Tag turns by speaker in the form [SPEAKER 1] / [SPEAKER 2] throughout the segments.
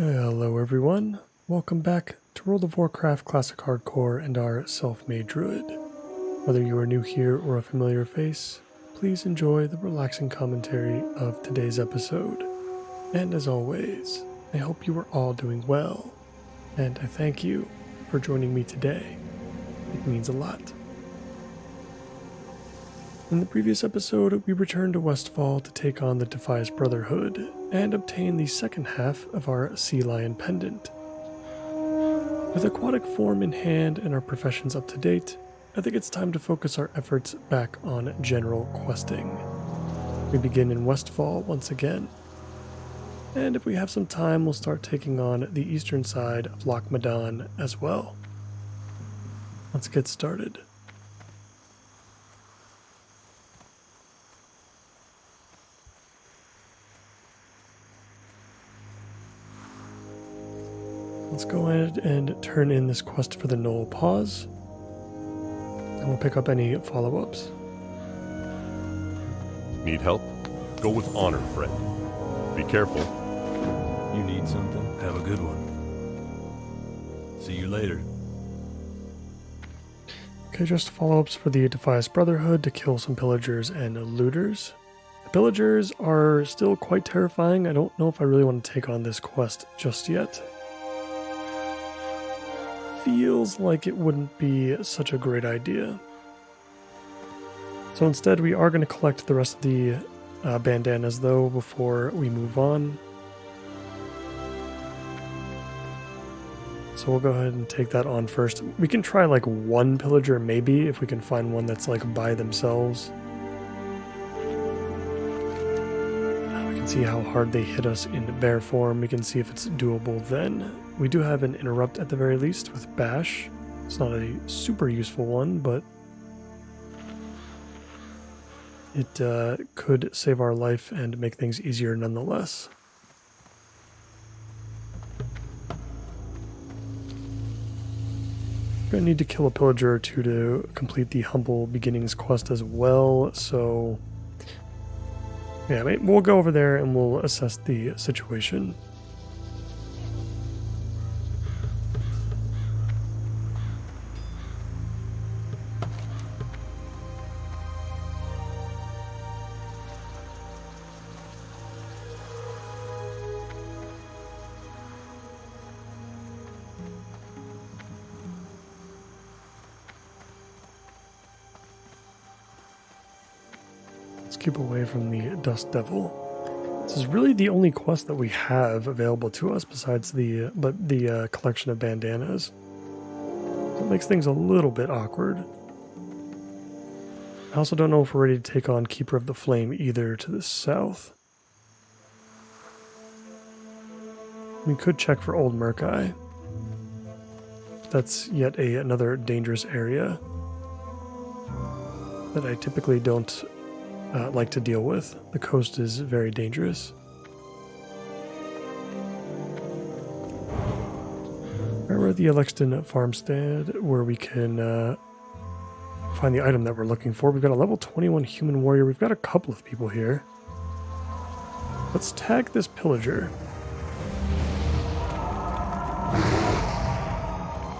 [SPEAKER 1] Hello everyone, welcome back to World of Warcraft Classic Hardcore and our self-made druid. Whether you are new here or a familiar face, please enjoy the relaxing commentary of today's episode. And as always, I hope you are all doing well, and I thank you for joining me today. It means a lot. In the previous episode, we returned to Westfall to take on the Defias Brotherhood and obtain the second half of our Sea Lion Pendant. With aquatic form in hand and our professions up to date, I think it's time to focus our efforts back on general questing. We begin in Westfall once again, and if we have some time, we'll start taking on the eastern side of Loch Madan as well. Let's get started. Let's go ahead and turn in this quest for the Knoll Pause, and we'll pick up any follow-ups.
[SPEAKER 2] Need help? Go with honor, friend. Be careful.
[SPEAKER 3] You need something? Have a good one. See you later.
[SPEAKER 1] Okay, just follow-ups for the Defias Brotherhood to kill some pillagers and looters. The pillagers are still quite terrifying. I don't know if I really want to take on this quest just yet. Feels like it wouldn't be such a great idea. So instead we are going to collect the rest of the bandanas though before we move on. So we'll go ahead and take that on first. We can try like one pillager maybe if we can find one that's like by themselves. We can see how hard they hit us in bear form. We can see if it's doable then. We do have an interrupt at the very least with Bash. It's not a super useful one, but it could save our life and make things easier nonetheless. We're going to need to kill a pillager or two to complete the Humble Beginnings quest as well, so yeah, we'll go over there and we'll assess the situation. Keep away from the Dust Devil. This is really the only quest that we have available to us besides the collection of bandanas. So it makes things a little bit awkward. I also don't know if we're ready to take on Keeper of the Flame either to the south. We could check for Old Murkai. That's yet another dangerous area that I typically don't like to deal with. The coast is very dangerous. We're at the Elexton farmstead where we can find the item that we're looking for. We've got a level 21 human warrior. We've got a couple of people here. Let's tag this pillager.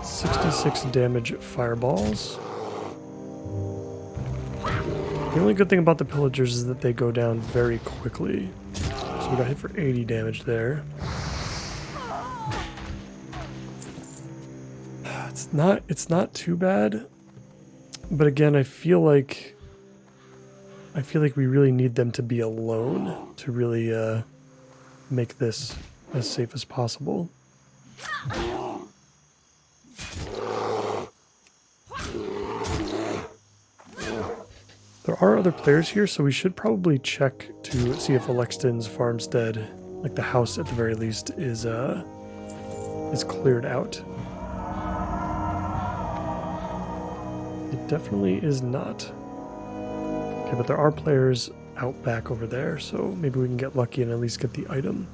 [SPEAKER 1] 66 damage fireballs. The only good thing about the pillagers is that they go down very quickly. So we got hit for 80 damage there. It's not too bad. But again, I feel like we really need them to be alone to really make this as safe as possible. There are other players here, so we should probably check to see if Elexton's farmstead, like the house at the very least, is cleared out. It definitely is not. Okay, but there are players out back over there, so maybe we can get lucky and at least get the item.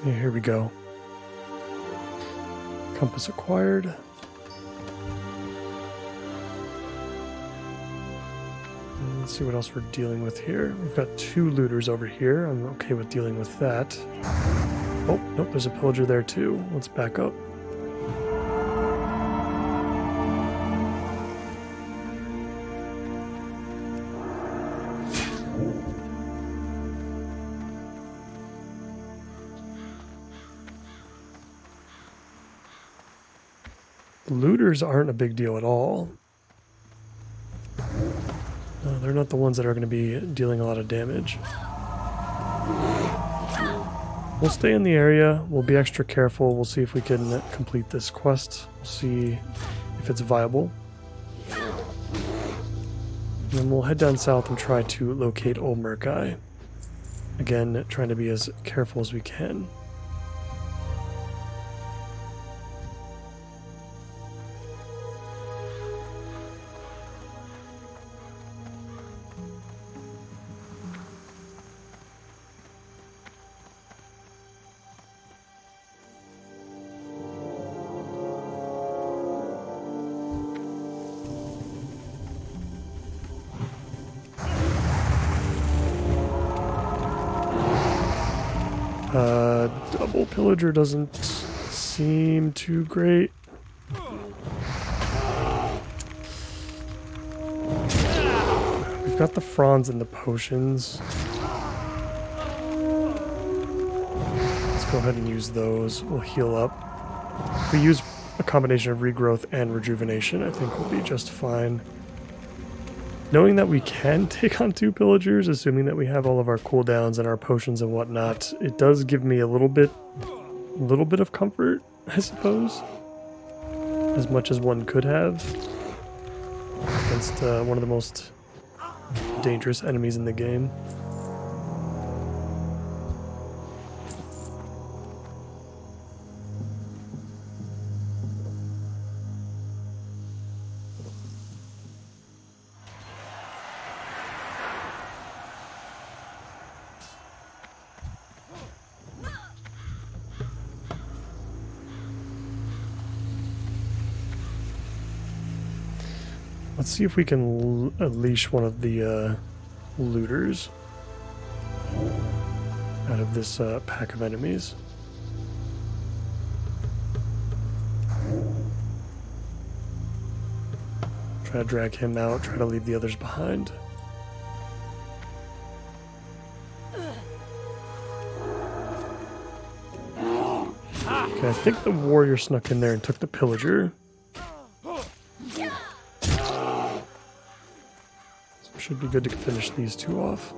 [SPEAKER 1] Yeah, here we go. Compass acquired. And let's see what else we're dealing with here. We've got 2 looters over here. I'm okay with dealing with that. Oh, nope, there's a pillager there too. Let's back up. Looters aren't a big deal at all. No, they're not the ones that are going to be dealing a lot of damage. We'll stay in the area. We'll be extra careful. We'll see if we can complete this quest. We'll see if it's viable. And then we'll head down south and try to locate Old Merkai. Again, trying to be as careful as we can. Double Pillager doesn't seem too great. We've got the fronds and the potions. Let's go ahead and use those. We'll heal up. If we use a combination of regrowth and rejuvenation, I think we'll be just fine. Knowing that we can take on 2 pillagers, assuming that we have all of our cooldowns and our potions and whatnot, it does give me a little bit of comfort, I suppose. As much as one could have against one of the most dangerous enemies in the game. Let's see if we can unleash one of the looters out of this pack of enemies. Try to drag him out, try to leave the others behind. Okay, I think the warrior snuck in there and took the pillager. Should be good to finish these 2 off.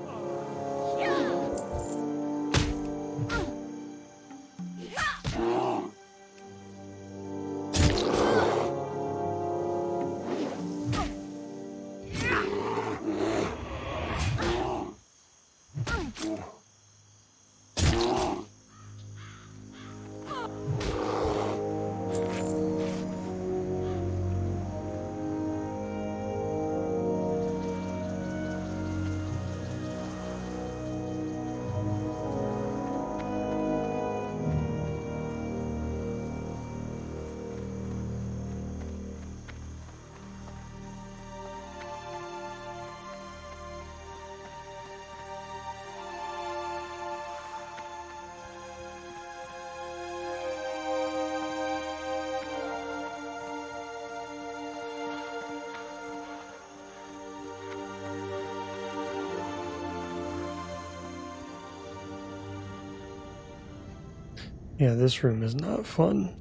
[SPEAKER 1] Yeah, this room is not fun.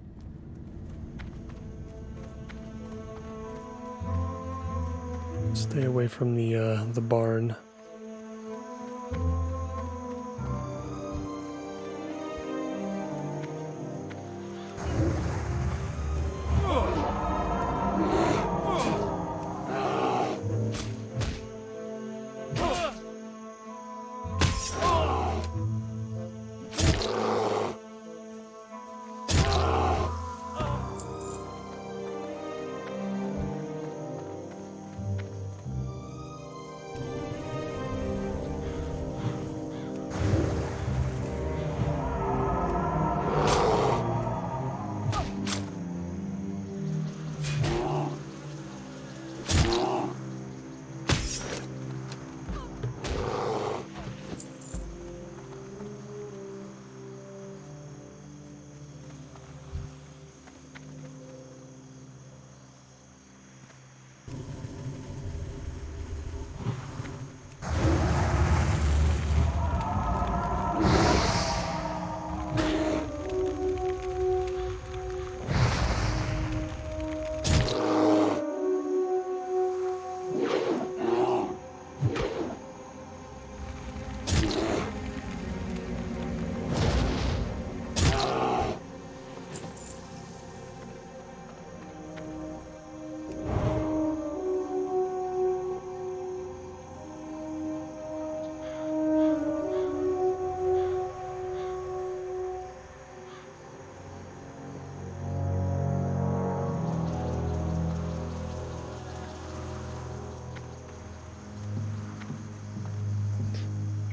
[SPEAKER 1] Stay away from the barn.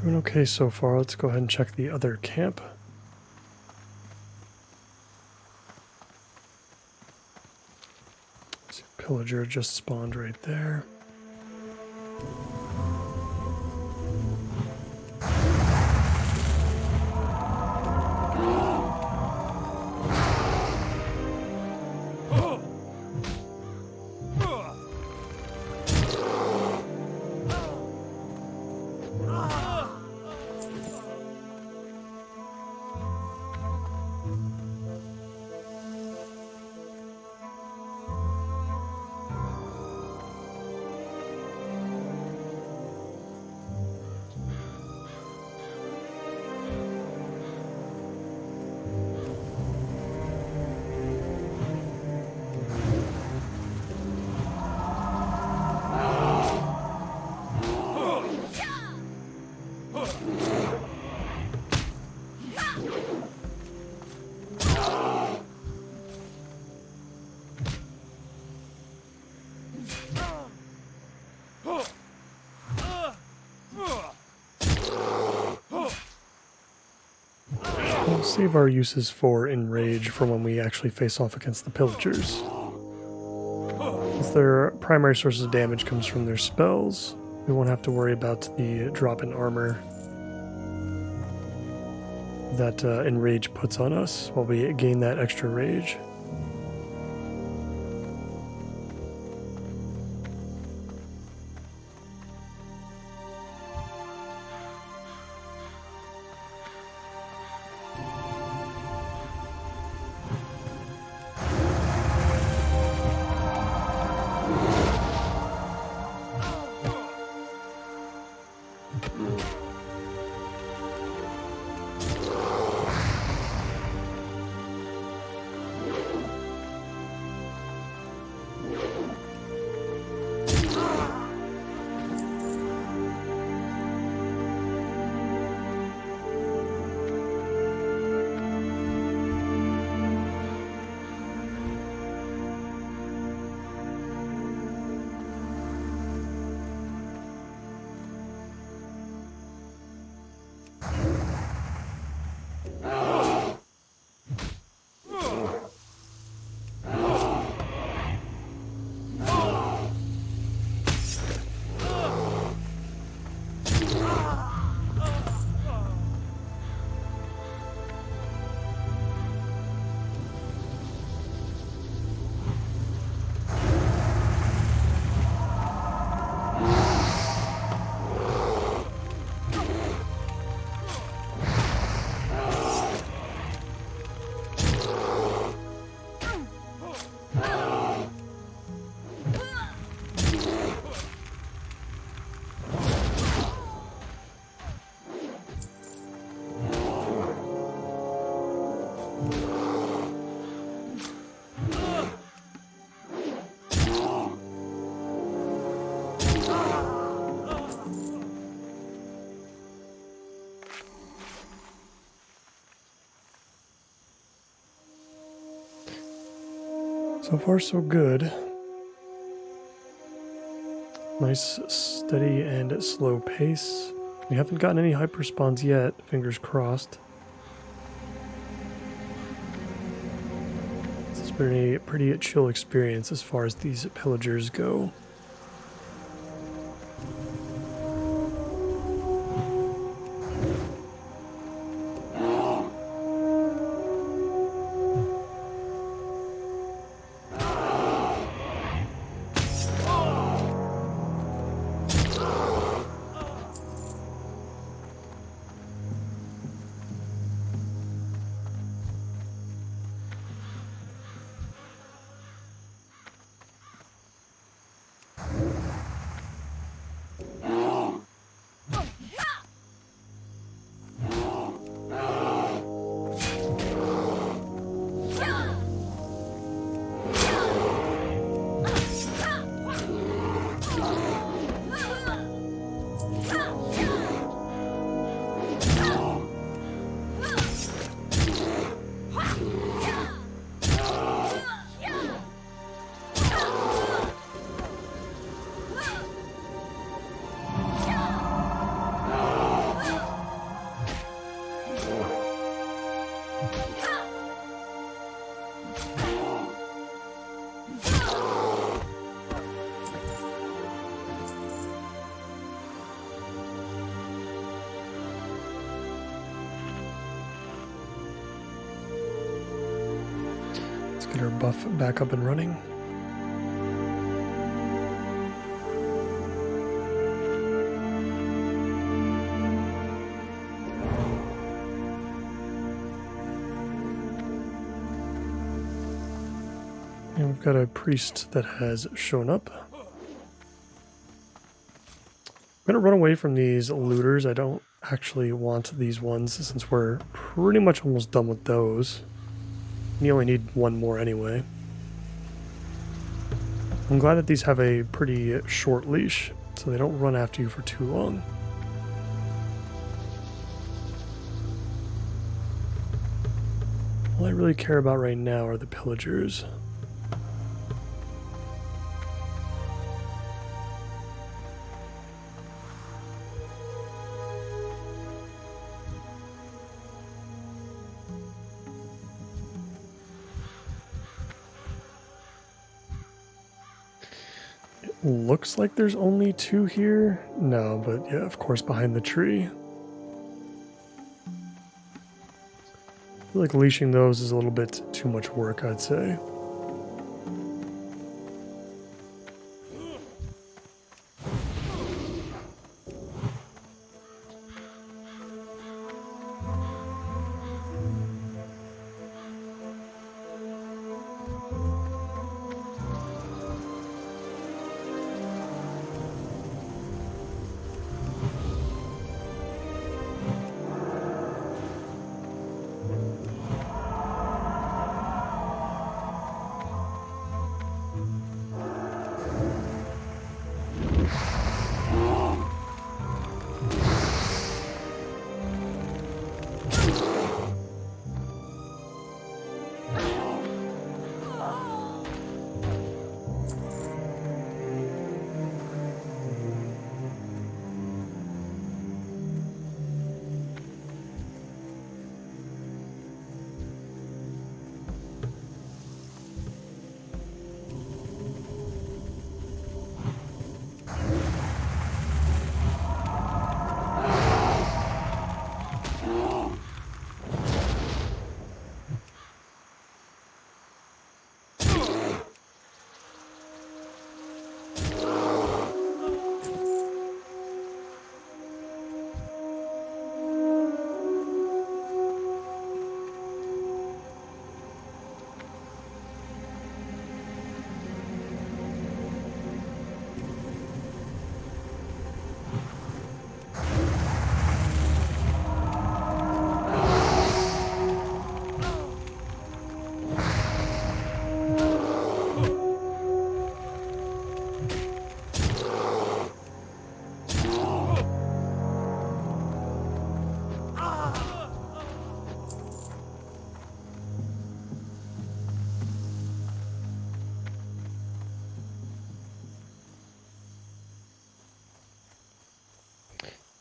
[SPEAKER 1] Doing okay so far. Let's go ahead and check the other camp. See, Pillager just spawned right there. We'll save our uses for Enrage for when we actually face off against the Pillagers. Since their primary source of damage comes from their spells, we won't have to worry about the drop in armor that Enrage puts on us while we gain that extra rage. So far, so good. Nice, steady, and slow pace. We haven't gotten any hyper spawns yet, fingers crossed. This has been a pretty chill experience as far as these pillagers go. our buff back up and running. And we've got a priest that has shown up. I'm going to run away from these looters. I don't actually want these ones since we're pretty much almost done with those. You only need one more anyway. I'm glad that these have a pretty short leash, so they don't run after you for too long. All I really care about right now are the pillagers. Looks like there's only two here. No, but yeah, of course, behind the tree. I feel like leashing those is a little bit too much work, I'd say.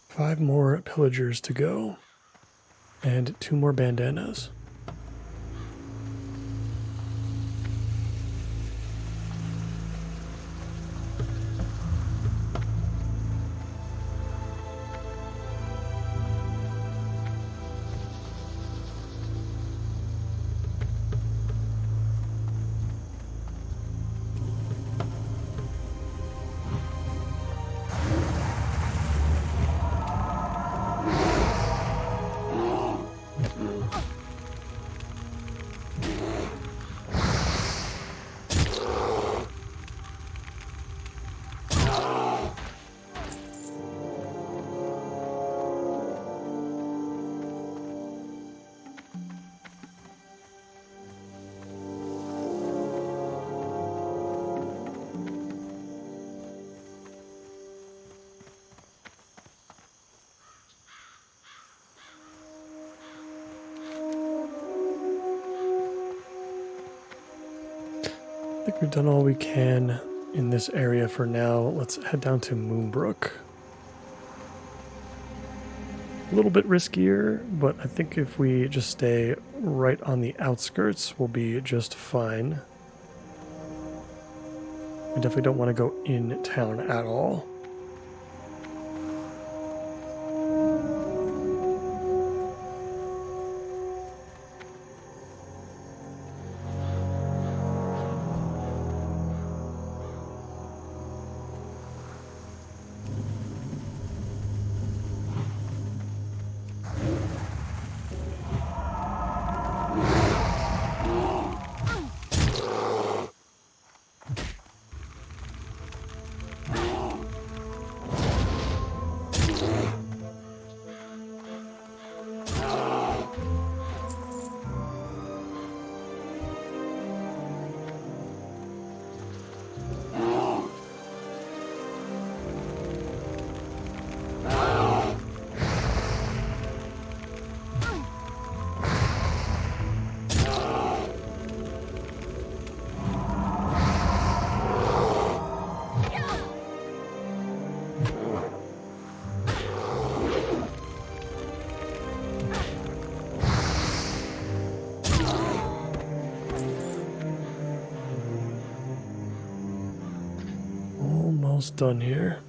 [SPEAKER 1] Five more pillagers to go, and two more bandanas. I think we've done all we can in this area for now. Let's head down to Moonbrook. A little bit riskier, but I think if we just stay right on the outskirts, we'll be just fine. We definitely don't want to go in town at all. almost done here.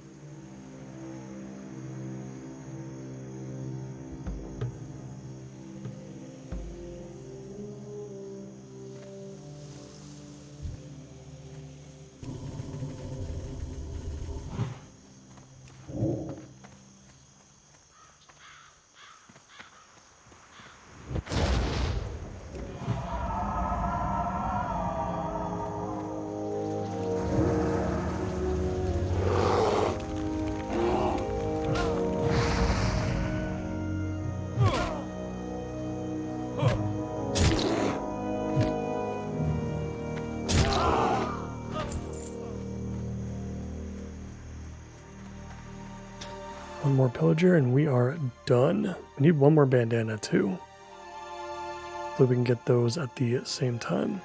[SPEAKER 1] One more pillager and we are done. We need one more bandana too. So we can get those at the same time.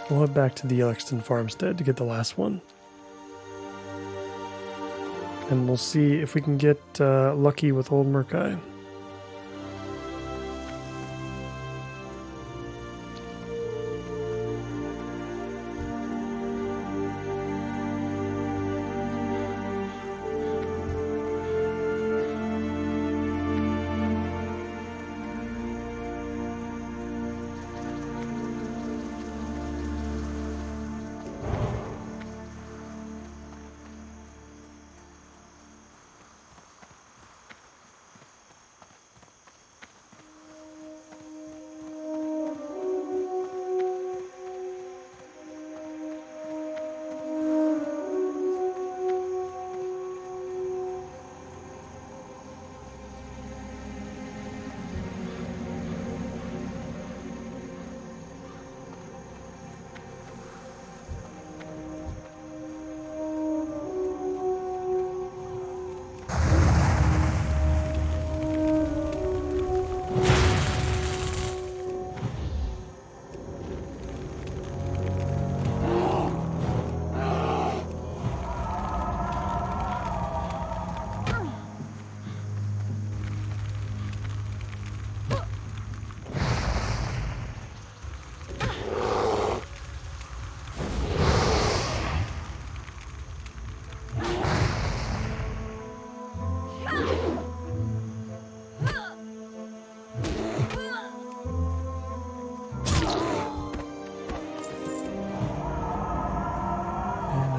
[SPEAKER 1] We'll head back to the Elixton farmstead to get the last one. And we'll see if we can get lucky with Old Murkai.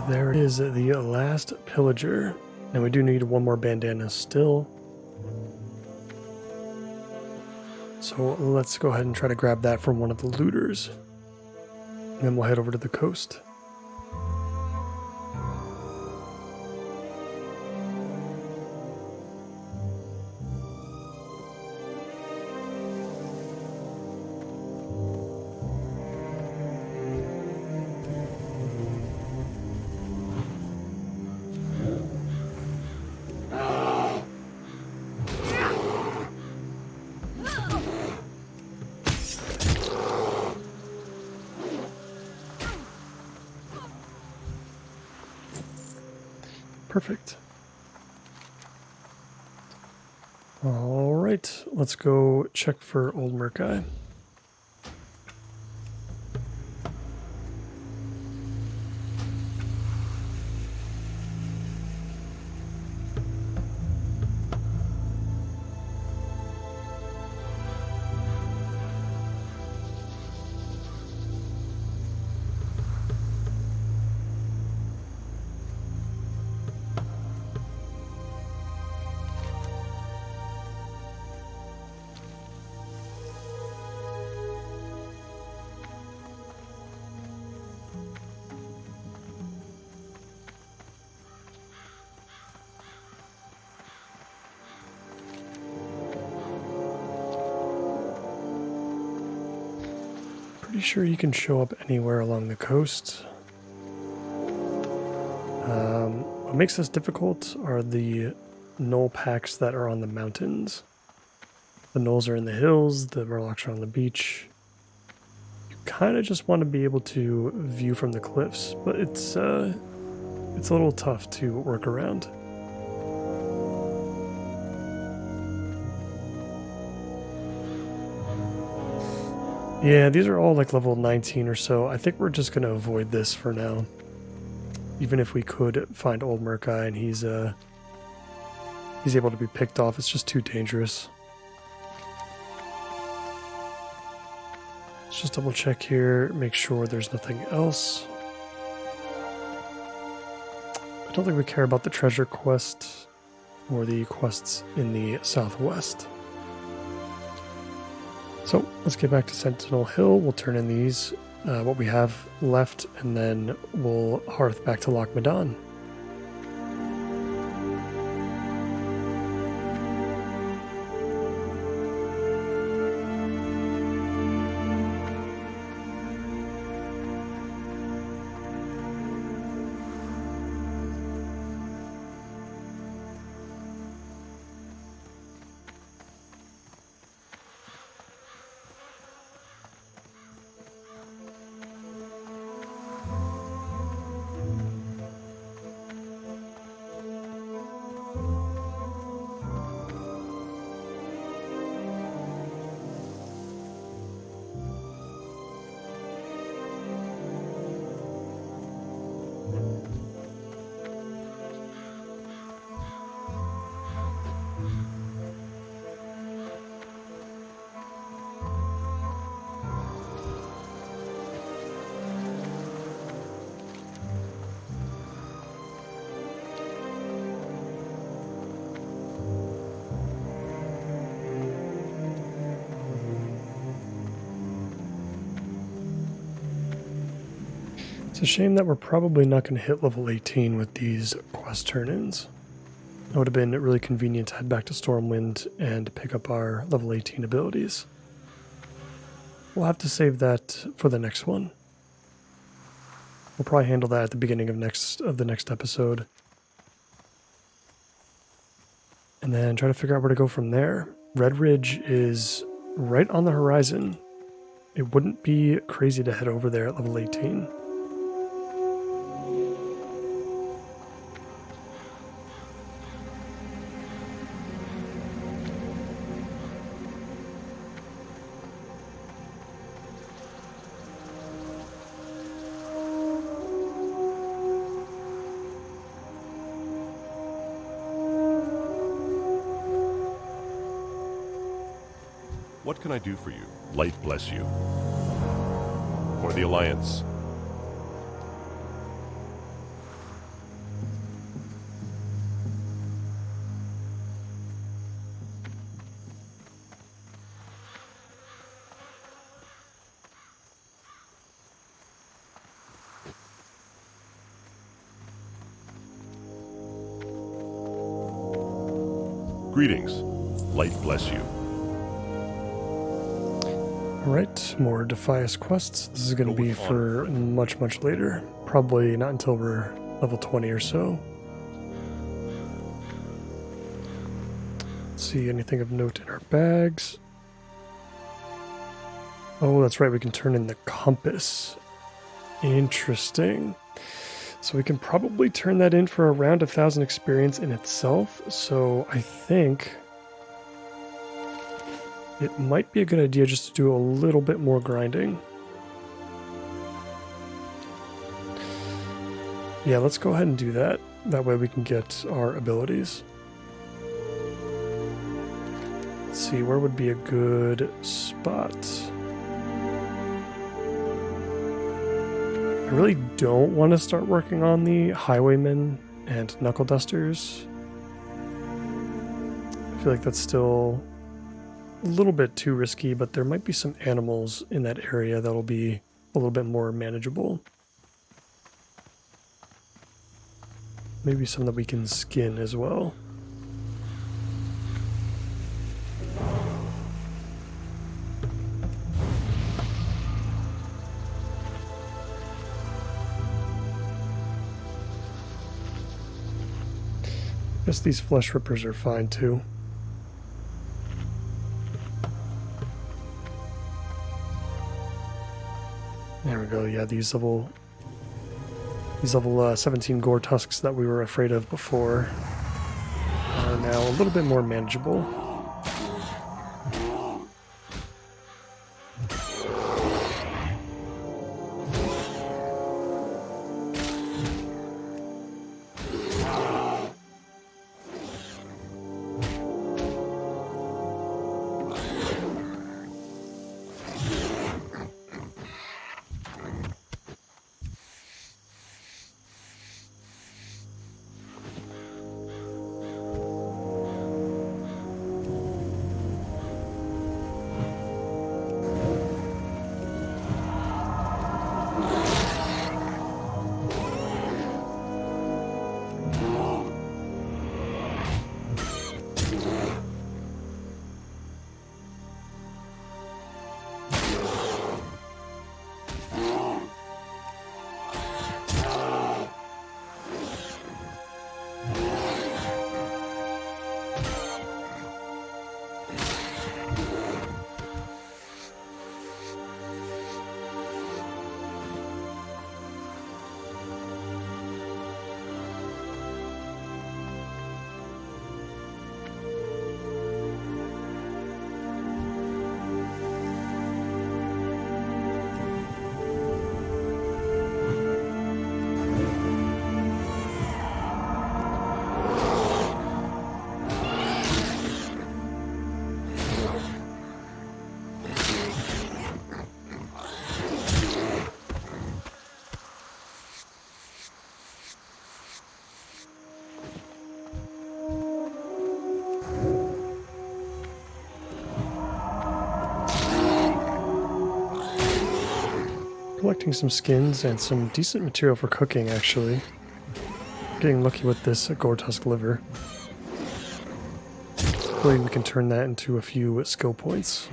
[SPEAKER 1] There is the last pillager, and we do need one more bandana still. So let's go ahead and try to grab that from one of the looters. And then we'll head over to the coast. Perfect. All right, let's go check for Old Murkai. Pretty sure you can show up anywhere along the coast. What makes this difficult are the knoll packs that are on the mountains. The knolls are in the hills, the murlocs are on the beach. You kind of just want to be able to view from the cliffs, but it's a little tough to work around. Yeah, these are all like level 19 or so. I think we're just going to avoid this for now. Even if we could find old Murkai and he's able to be picked off, it's just too dangerous. Let's just double check here, make sure there's nothing else. I don't think we care about the treasure quest or the quests in the southwest. So let's get back to Sentinel Hill. We'll turn in these, what we have left, and then we'll hearth back to Loch Madan. It's a shame that we're probably not going to hit level 18 with these quest turn-ins. It would have been really convenient to head back to Stormwind and pick up our level 18 abilities. We'll have to save that for the next one. We'll probably handle that at the beginning of the next episode. And then try to figure out where to go from there. Red Ridge is right on the horizon. It wouldn't be crazy to head over there at level 18.
[SPEAKER 2] What can I do for you? Light bless you. For the Alliance. Greetings. Light bless you.
[SPEAKER 1] Alright, more Defias quests. This is going to be for much, much later. Probably not until we're level 20 or so. Let's see, anything of note in our bags? Oh, that's right, we can turn in the compass. Interesting. So we can probably turn that in for around 1,000 experience in itself. So I think it might be a good idea just to do a little bit more grinding. Yeah, let's go ahead and do that. That way we can get our abilities. Let's see, where would be a good spot? I really don't want to start working on the highwaymen and knuckle dusters. I feel like that's still a little bit too risky, but there might be some animals in that area that'll be a little bit more manageable. Maybe some that we can skin as well. I guess these flesh rippers are fine too. There we go. Yeah, these level 17 gore tusks that we were afraid of before are now a little bit more manageable. collecting some skins and some decent material for cooking, actually. Getting lucky with this Gore-Tusk liver. Hopefully we can turn that into a few skill points.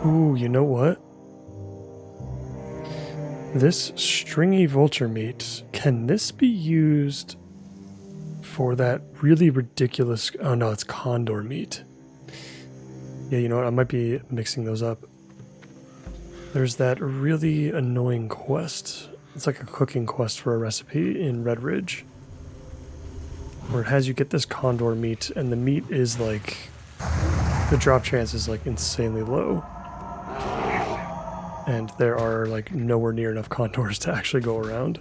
[SPEAKER 1] Ooh, you know what? This stringy vulture meat, can this be used for that really ridiculous... Oh no, it's condor meat. Yeah, you know what? I might be mixing those up. There's that really annoying quest. It's like a cooking quest for a recipe in Red Ridge, where it has you get this condor meat, and the meat is like... The drop chance is like insanely low. And there are like nowhere near enough condors to actually go around.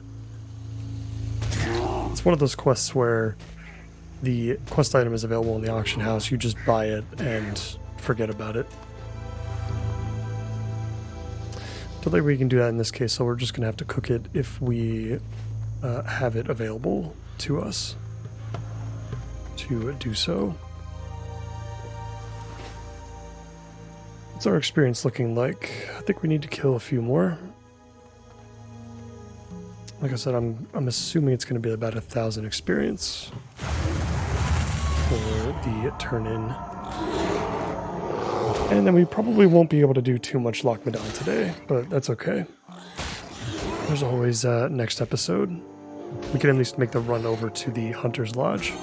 [SPEAKER 1] It's one of those quests where the quest item is available in the auction house, you just buy it and forget about it. Don't think we can do that in this case, so we're just going to have to cook it if we have it available to us to do so. What's our experience looking like? I think we need to kill a few more. Like I said, I'm assuming it's going to be about 1,000 experience for the turn-in. And then we probably won't be able to do too much Lochmadon today, but that's okay. There's always next episode. We can at least make the run over to the Hunter's Lodge.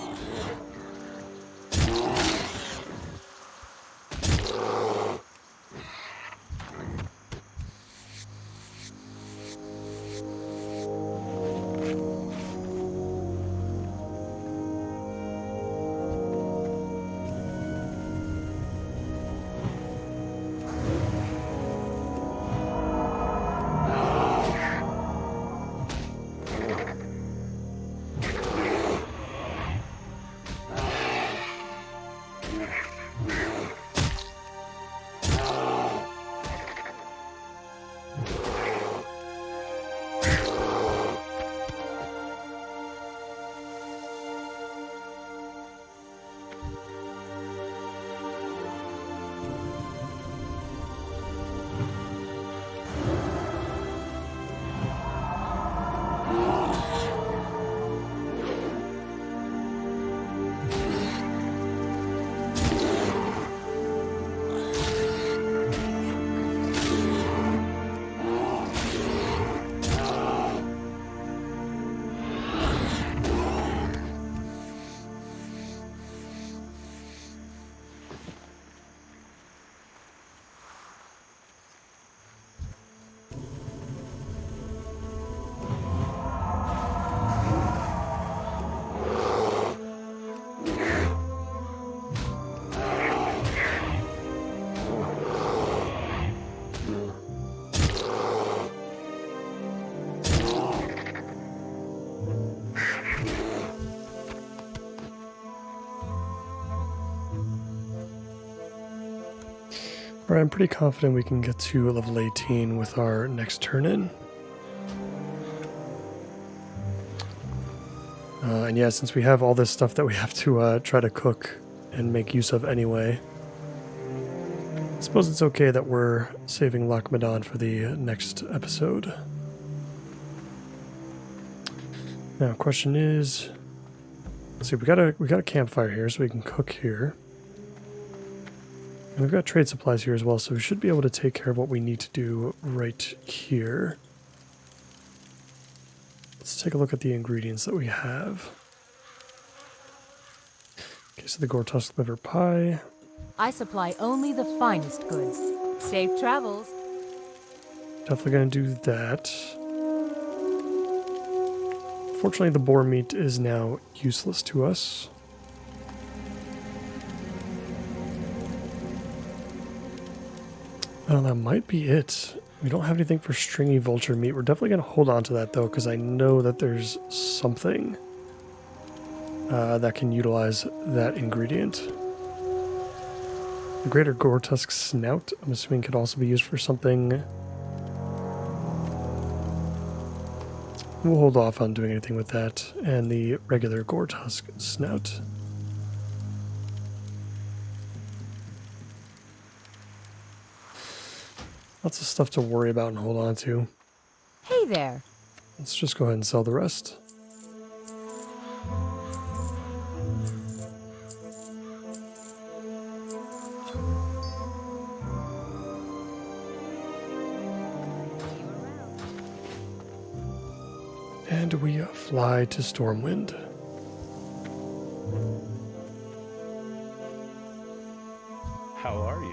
[SPEAKER 1] Alright, I'm pretty confident we can get to level 18 with our next turn in. And yeah, since we have all this stuff that we have to try to cook and make use of anyway, I suppose it's okay that we're saving Lakhmadan for the next episode. Now, question is, let's see, we got a campfire here, so we can cook here. And we've got trade supplies here as well, so we should be able to take care of what we need to do right here. Let's take a look at the ingredients that we have. Okay, so the Gortusk liver pie.
[SPEAKER 4] I supply only the finest goods. Safe travels.
[SPEAKER 1] Definitely going to do that. Fortunately, the boar meat is now useless to us. Oh, that might be it. We don't have anything for stringy vulture meat. We're definitely going to hold on to that, though, because I know that there's something that can utilize that ingredient. The greater Gortusk snout, I'm assuming, could also be used for something. We'll hold off on doing anything with that. And the regular Gortusk snout. Lots of stuff to worry about and hold on to.
[SPEAKER 4] Hey there.
[SPEAKER 1] Let's just go ahead and sell the rest. And we fly to Stormwind.
[SPEAKER 3] How are you?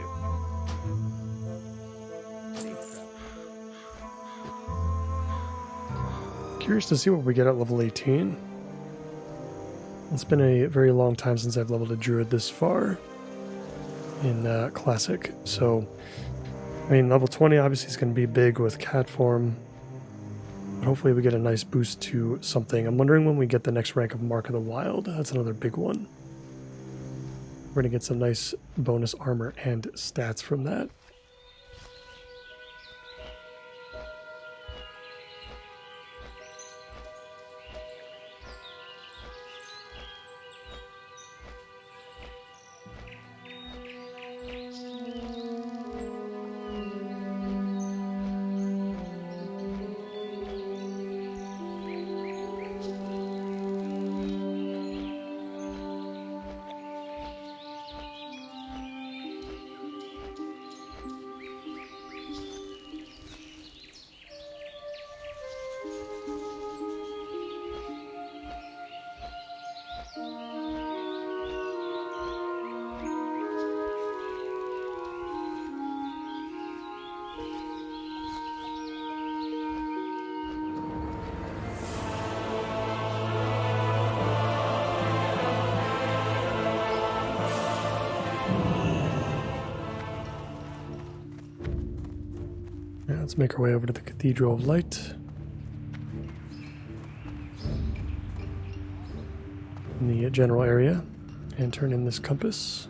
[SPEAKER 1] Curious to see what we get at level 18. It's been a very long time since I've leveled a druid this far in Classic. So, I mean, level 20 obviously is going to be big with cat form. But hopefully we get a nice boost to something. I'm wondering when we get the next rank of Mark of the Wild. That's another big one. We're going to get some nice bonus armor and stats from that. Let's make our way over to the Cathedral of Light. In the general area, and turn in this compass.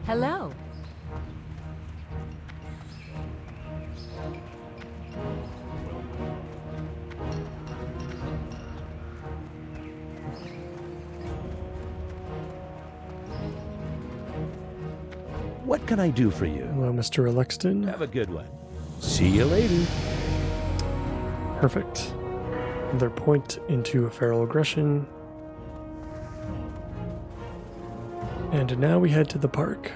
[SPEAKER 4] Hello.
[SPEAKER 5] What can I do for you?
[SPEAKER 1] Hello, Mr. Alexton.
[SPEAKER 5] Have a good one. See you later.
[SPEAKER 1] Perfect. Another point into feral aggression. And now we head to the park.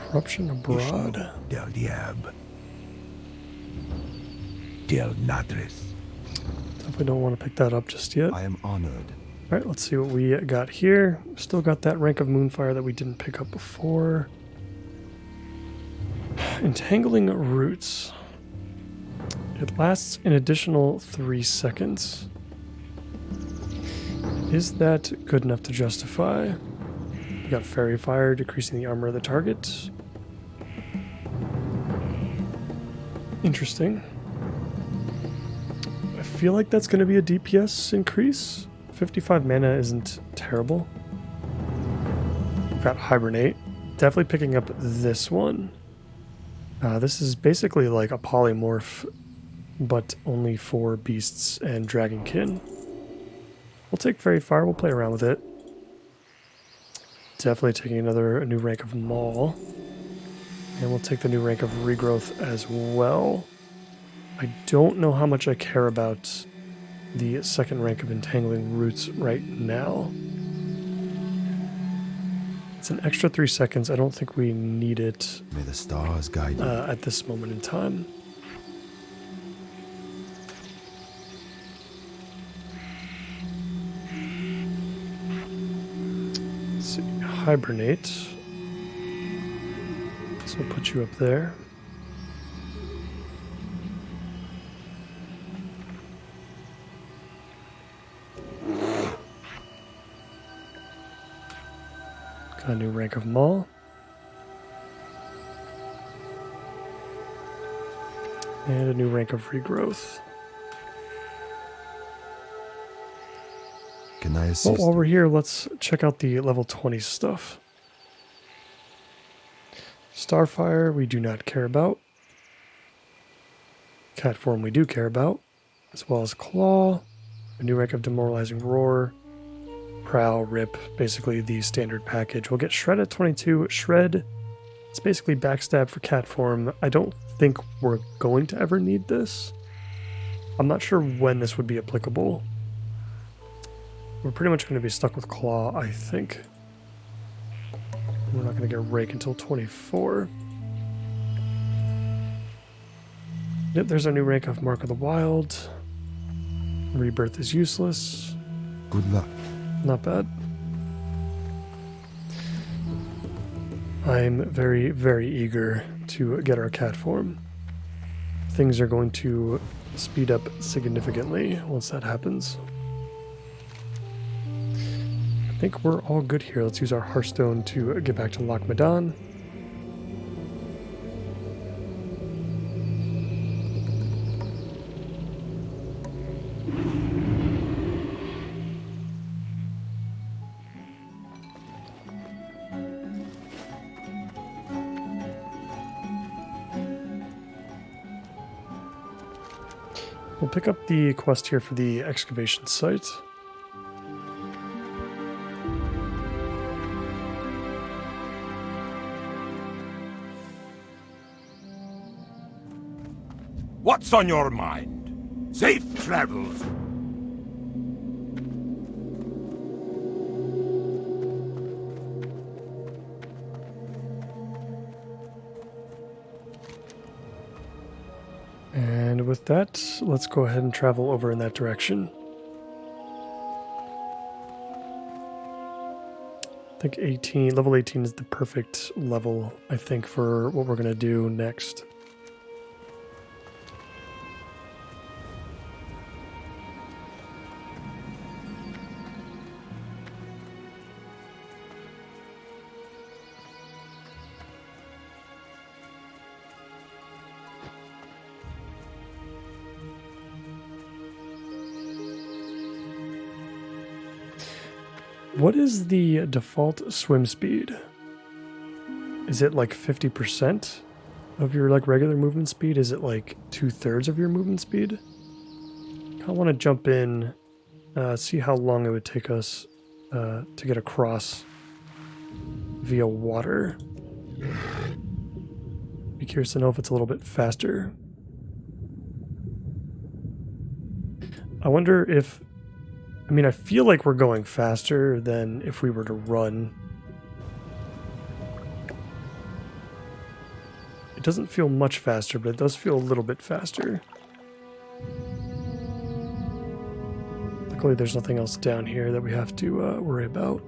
[SPEAKER 1] Corruption abroad.
[SPEAKER 5] Del Diab. Del Natris.
[SPEAKER 1] Definitely don't want to pick that up just yet.
[SPEAKER 5] I am honored.
[SPEAKER 1] Alright, let's see what we got here. Still got that rank of Moonfire that we didn't pick up before. Entangling Roots. It lasts an additional 3 seconds. Is that good enough to justify? We got Fairy Fire, decreasing the armor of the target. Interesting. I feel like that's going to be a DPS increase. 55 mana isn't terrible. We've got Hibernate. Definitely picking up this one. This is basically like a polymorph, but only for beasts and dragonkin. We'll take Fairy Fire, we'll play around with it. Definitely taking a new rank of Maul. And we'll take the new rank of Regrowth as well. I don't know how much I care about the second rank of Entangling Roots right now. It's an extra 3 seconds. I don't think we need it.
[SPEAKER 5] May the stars guide you.
[SPEAKER 1] At this moment in time. Let's see. Hibernate. So we'll put you up there. Got a new rank of Maul. And a new rank of Regrowth.
[SPEAKER 5] Can I assist?
[SPEAKER 1] While we're here, let's check out the level 20 stuff. Starfire, we do not care about. Cat form, we do care about. As well as Claw, a new rank of Demoralizing Roar, Prowl, Rip, basically the standard package. We'll get Shred at 22. Shred, it's basically backstab for cat form. I don't think we're going to ever need this. I'm not sure when this would be applicable. We're pretty much going to be stuck with Claw, I think. We're not going to get Rake until 24. Yep, there's our new rank of Mark of the Wild. Rebirth is useless.
[SPEAKER 5] Good luck.
[SPEAKER 1] Not bad. I'm very, very eager to get our cat form. Things are going to speed up significantly once that happens. I think we're all good here. Let's use our Hearthstone to get back to Loch Madan. We'll pick up the quest here for the excavation site.
[SPEAKER 6] What's on your mind? Safe travels.
[SPEAKER 1] And with that, let's go ahead and travel over in that direction. I think level 18 is the perfect level, I think, for what we're going to do next. What is the default swim speed? Is it like 50% of your like regular movement speed? Is it like 2/3 of your movement speed? I want to jump in See how long it would take us to get across via water. Be curious to know if it's a little bit faster. I wonder if... I mean, I feel like we're going faster than if we were to run. It doesn't feel much faster, but it does feel a little bit faster. Luckily, there's nothing else down here that we have to worry about.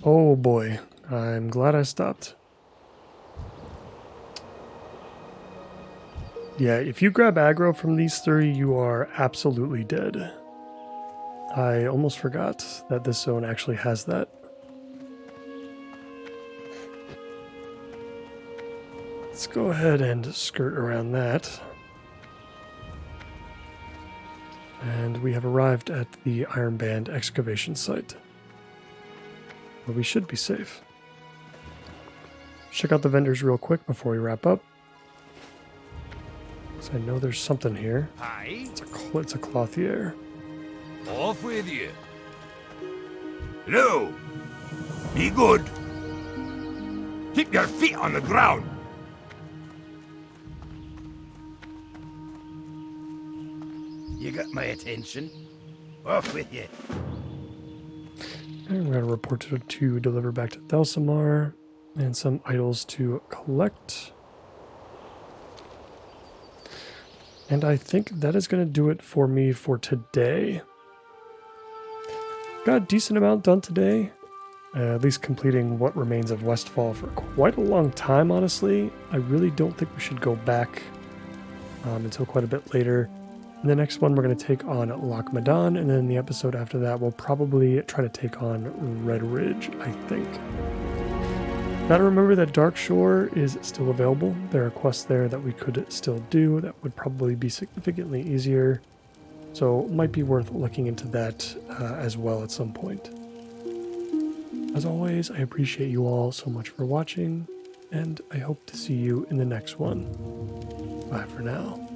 [SPEAKER 1] Oh boy, I'm glad I stopped. Yeah, if you grab aggro from these three, you are absolutely dead. I almost forgot that this zone actually has that. Let's go ahead and skirt around that. And we have arrived at the Iron Band excavation site. But we should be safe. Check out the vendors real quick before we wrap up. Because I know there's something here.
[SPEAKER 6] Aye.
[SPEAKER 1] It's a clothier.
[SPEAKER 6] Off with you. Hello. Be good. Keep your feet on the ground. You got my attention. Off with you.
[SPEAKER 1] And we're going to report to deliver back to Thelsamar. And some idols to collect. And I think that is going to do it for me for today. Got a decent amount done today. At least completing what remains of Westfall for quite a long time, honestly. I really don't think we should go back until quite a bit later. In the next one, we're going to take on Loch Madan, and then the episode after that, we'll probably try to take on Red Ridge, I think. Gotta remember that Dark Shore is still available. There are quests there that we could still do that would probably be significantly easier. So it might be worth looking into that as well at some point. As always, I appreciate you all so much for watching, and I hope to see you in the next one. Bye for now.